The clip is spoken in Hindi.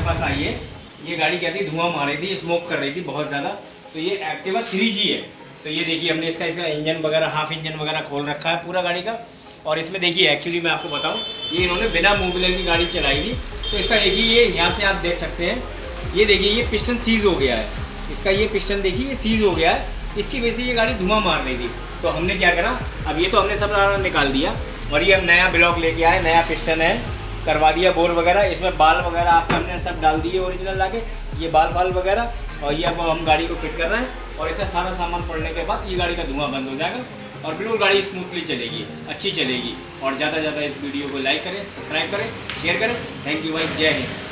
पास आई है। ये गाड़ी क्या थी, धुआं मार रही थी, स्मोक कर रही थी बहुत ज़्यादा। तो ये एक्टिवा 3G है। तो ये देखिए हमने इसका इंजन वगैरह, हाफ इंजन वगैरह खोल रखा है पूरा गाड़ी का। और इसमें देखिए एक्चुअली मैं आपको बताऊं, ये इन्होंने बिना मूविलर की गाड़ी चलाई थी। तो इसका देखिए ये यहाँ से आप देख सकते हैं, ये देखिए ये पिस्टन सीज हो गया है। इसका ये पिस्टन देखिए ये सीज हो गया है, इसकी वजह से ये गाड़ी धुआं मार रही थी। तो हमने क्या करा, अब ये तो हमने सब निकाल दिया और ये हम नया ब्लॉक लेके आए, नया पिस्टन है, करवा दिया बोर वगैरह, इसमें बाल वगैरह आपको हमने सब डाल दिए ओरिजिनल लाके, ये बाल वगैरह। और ये अब हम गाड़ी को फिट कर रहे हैं और ऐसा सारा सामान पड़ने के बाद ये गाड़ी का धुआं बंद हो जाएगा और बिल्कुल गाड़ी स्मूथली चलेगी, अच्छी चलेगी। और ज़्यादा से ज़्यादा इस वीडियो को लाइक करें, सब्सक्राइब करें, शेयर करें। थैंक यू भाई, जय हिंद।